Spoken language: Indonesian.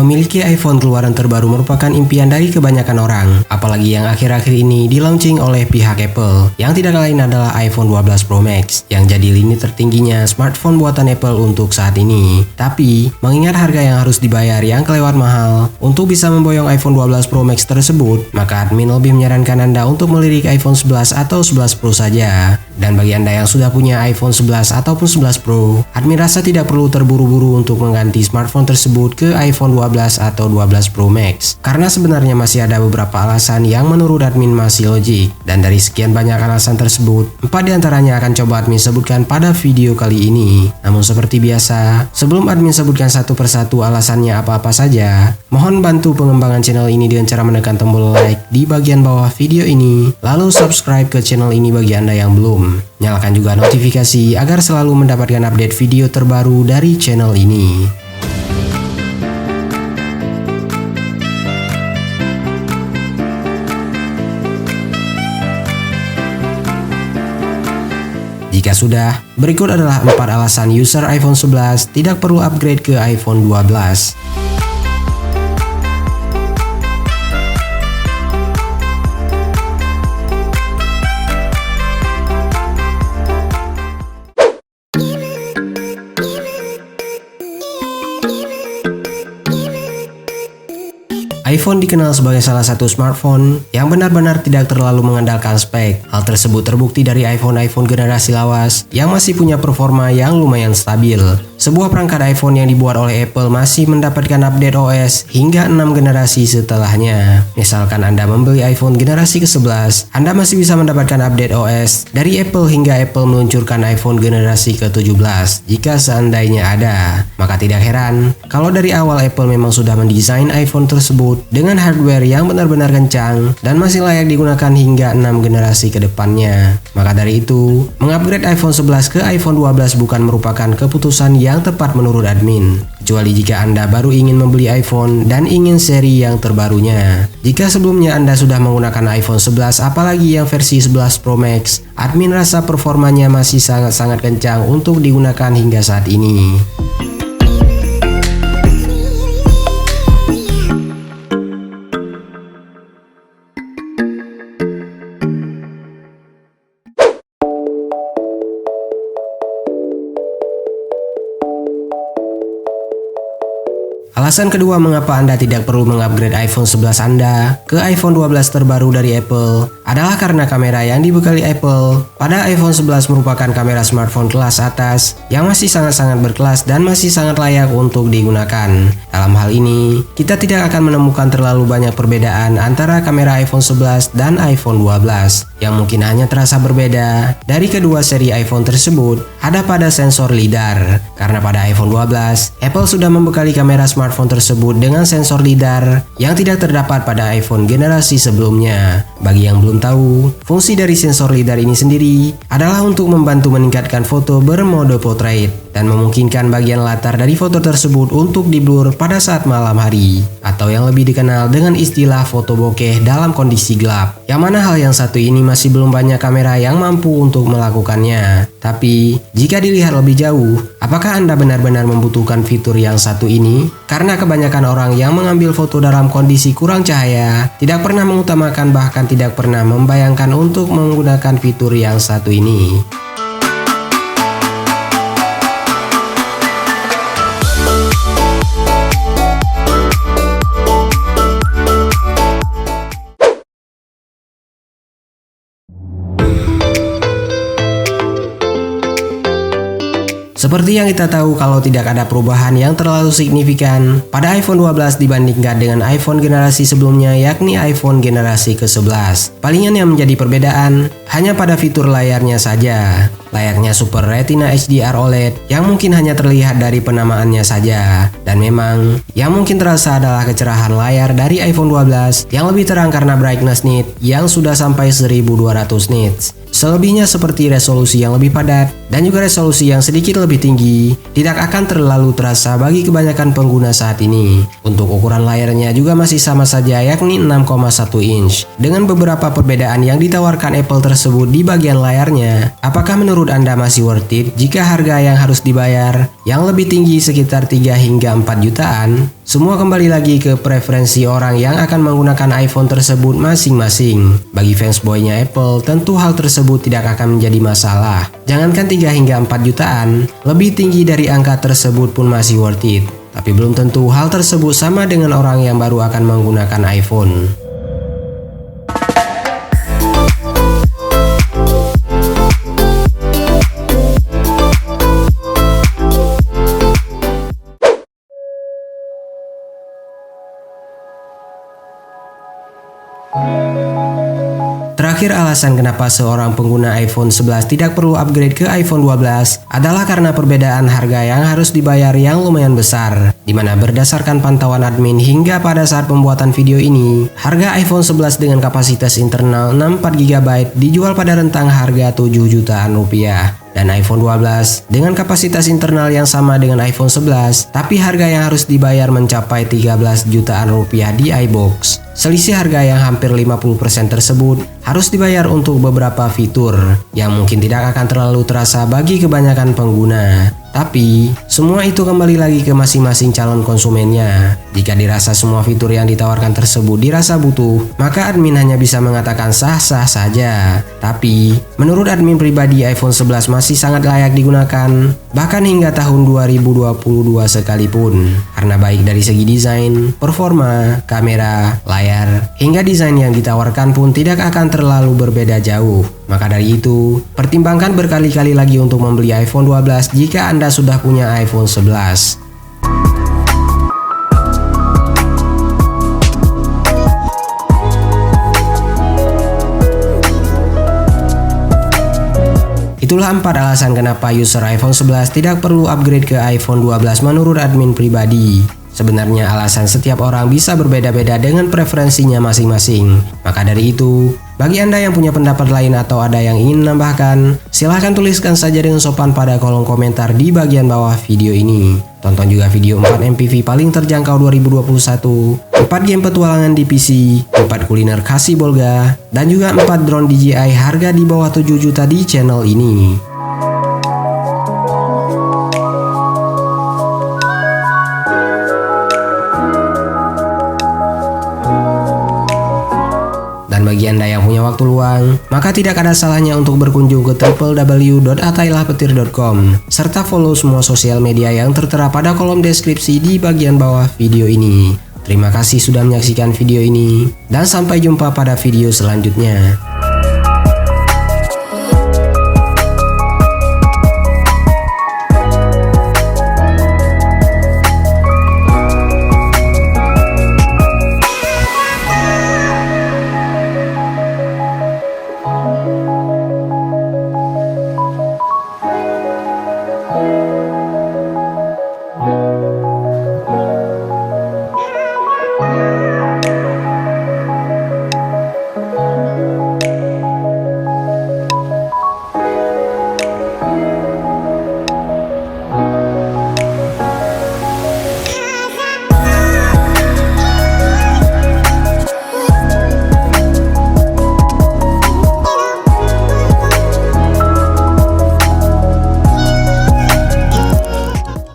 Memiliki iPhone keluaran terbaru merupakan impian dari kebanyakan orang, apalagi yang akhir-akhir ini di-launching oleh pihak Apple, yang tidak lain adalah iPhone 12 Pro Max, yang jadi lini tertingginya smartphone buatan Apple untuk saat ini. Tapi, mengingat harga yang harus dibayar yang kelewat mahal, untuk bisa memboyong iPhone 12 Pro Max tersebut, maka admin lebih menyarankan Anda untuk melirik iPhone 11 atau 11 Pro saja. Dan bagi Anda yang sudah punya iPhone 11 ataupun 11 Pro, admin rasa tidak perlu terburu-buru untuk mengganti smartphone tersebut ke iPhone 12 atau 12 Pro Max. Karena sebenarnya masih ada beberapa alasan yang menurut admin masih logik. Dan dari sekian banyak alasan tersebut, 4 diantaranya akan coba admin sebutkan pada video kali ini. Namun seperti biasa, sebelum admin sebutkan satu persatu alasannya apa-apa saja, mohon bantu pengembangan channel ini dengan cara menekan tombol like di bagian bawah video ini, lalu subscribe ke channel ini bagi Anda yang belum. Nyalakan juga notifikasi agar selalu mendapatkan update video terbaru dari channel ini. Jika sudah, berikut adalah 4 alasan user iPhone 11 tidak perlu upgrade ke iPhone 12. iPhone dikenal sebagai salah satu smartphone yang benar-benar tidak terlalu mengandalkan spek. Hal tersebut terbukti dari iPhone generasi lawas yang masih punya performa yang lumayan stabil. Sebuah perangkat iPhone yang dibuat oleh Apple masih mendapatkan update OS hingga 6 generasi setelahnya. Misalkan Anda membeli iPhone generasi ke-11, Anda masih bisa mendapatkan update OS dari Apple hingga Apple meluncurkan iPhone generasi ke-17 jika seandainya ada. Maka tidak heran kalau dari awal Apple memang sudah mendesain iPhone tersebut dengan hardware yang benar-benar kencang dan masih layak digunakan hingga 6 generasi ke depannya. Maka dari itu, mengupgrade iPhone 11 ke iPhone 12 bukan merupakan keputusan yang tepat menurut admin, kecuali jika Anda baru ingin membeli iPhone dan ingin seri yang terbarunya. Jika sebelumnya Anda sudah menggunakan iPhone 11 apalagi yang versi 11 Pro Max, admin rasa performanya masih sangat-sangat kencang untuk digunakan hingga saat ini. Alasan kedua mengapa Anda tidak perlu mengupgrade iPhone 11 Anda ke iPhone 12 terbaru dari Apple adalah karena kamera yang dibekali Apple pada iPhone 11 merupakan kamera smartphone kelas atas yang masih sangat-sangat berkelas dan masih sangat layak untuk digunakan. Dalam hal ini, kita tidak akan menemukan terlalu banyak perbedaan antara kamera iPhone 11 dan iPhone 12. Yang mungkin hanya terasa berbeda dari kedua seri iPhone tersebut ada pada sensor LiDAR. Karena pada iPhone 12, Apple sudah membekali kamera smartphone tersebut dengan sensor LiDAR yang tidak terdapat pada iPhone generasi sebelumnya. Bagi yang belum tahu, fungsi dari sensor LiDAR ini sendiri adalah untuk membantu meningkatkan foto bermode portrait dan memungkinkan bagian latar dari foto tersebut untuk di-blur pada saat malam hari, atau yang lebih dikenal dengan istilah foto bokeh dalam kondisi gelap. Yang mana hal yang satu ini masih belum banyak kamera yang mampu untuk melakukannya. Tapi, jika dilihat lebih jauh, apakah Anda benar-benar membutuhkan fitur yang satu ini? Karena kebanyakan orang yang mengambil foto dalam kondisi kurang cahaya tidak pernah mengutamakan bahkan tidak pernah membayangkan untuk menggunakan fitur yang satu ini. Seperti yang kita tahu kalau tidak ada perubahan yang terlalu signifikan pada iPhone 12 dibandingkan dengan iPhone generasi sebelumnya yakni iPhone generasi ke-11. Palingan yang menjadi perbedaan hanya pada fitur layarnya saja. Layarnya Super Retina HDR OLED yang mungkin hanya terlihat dari penamaannya saja. Dan memang yang mungkin terasa adalah kecerahan layar dari iPhone 12 yang lebih terang karena brightness nit yang sudah sampai 1200 nits. Selebihnya seperti resolusi yang lebih padat dan juga resolusi yang sedikit lebih tinggi tidak akan terlalu terasa bagi kebanyakan pengguna saat ini. Untuk ukuran layarnya juga masih sama saja yakni 6,1 inch dengan beberapa perbedaan yang ditawarkan Apple tersebut tersebut di bagian layarnya. Apakah menurut Anda masih worth it jika harga yang harus dibayar yang lebih tinggi sekitar 3 hingga 4 jutaan? Semua kembali lagi ke preferensi orang yang akan menggunakan iPhone tersebut masing-masing. Bagi fansboynya Apple, tentu hal tersebut tidak akan menjadi masalah. Jangankan 3 hingga 4 jutaan, lebih tinggi dari angka tersebut pun masih worth it. Tapi belum tentu hal tersebut sama dengan orang yang baru akan menggunakan iPhone. Terakhir, alasan kenapa seorang pengguna iPhone 11 tidak perlu upgrade ke iPhone 12 adalah karena perbedaan harga yang harus dibayar yang lumayan besar, dimana berdasarkan pantauan admin hingga pada saat pembuatan video ini, harga iPhone 11 dengan kapasitas internal 64GB dijual pada rentang harga 7 jutaan rupiah. Dan iPhone 12 dengan kapasitas internal yang sama dengan iPhone 11, tapi harga yang harus dibayar mencapai 13 jutaan rupiah di iBox. Selisih harga yang hampir 50% tersebut harus dibayar untuk beberapa fitur yang mungkin tidak akan terlalu terasa bagi kebanyakan pengguna. Tapi, semua itu kembali lagi ke masing-masing calon konsumennya. Jika dirasa semua fitur yang ditawarkan tersebut dirasa butuh, maka admin hanya bisa mengatakan sah-sah saja. Tapi, menurut admin pribadi, iPhone 11 masih sangat layak digunakan, bahkan hingga tahun 2022 sekalipun. Karena baik dari segi desain, performa, kamera, layar, hingga desain yang ditawarkan pun tidak akan terlalu berbeda jauh. Maka dari itu, pertimbangkan berkali-kali lagi untuk membeli iPhone 12 jika Anda sudah punya iPhone 11. Itulah 4 alasan kenapa user iPhone 11 tidak perlu upgrade ke iPhone 12 menurut admin pribadi. Sebenarnya alasan setiap orang bisa berbeda-beda dengan preferensinya masing-masing. Maka dari itu, bagi Anda yang punya pendapat lain atau ada yang ingin menambahkan, silahkan tuliskan saja dengan sopan pada kolom komentar di bagian bawah video ini. Tonton juga video 4 MPV paling terjangkau 2021, 4 game petualangan di PC, 4 kuliner khas Sibolga, dan juga 4 drone DJI harga di bawah 7 juta di channel ini. Dan bagi Anda yang punya waktu luang, maka tidak ada salahnya untuk berkunjung ke www.atailahpetir.com serta follow semua sosial media yang tertera pada kolom deskripsi di bagian bawah video ini. Terima kasih sudah menyaksikan video ini, dan sampai jumpa pada video selanjutnya.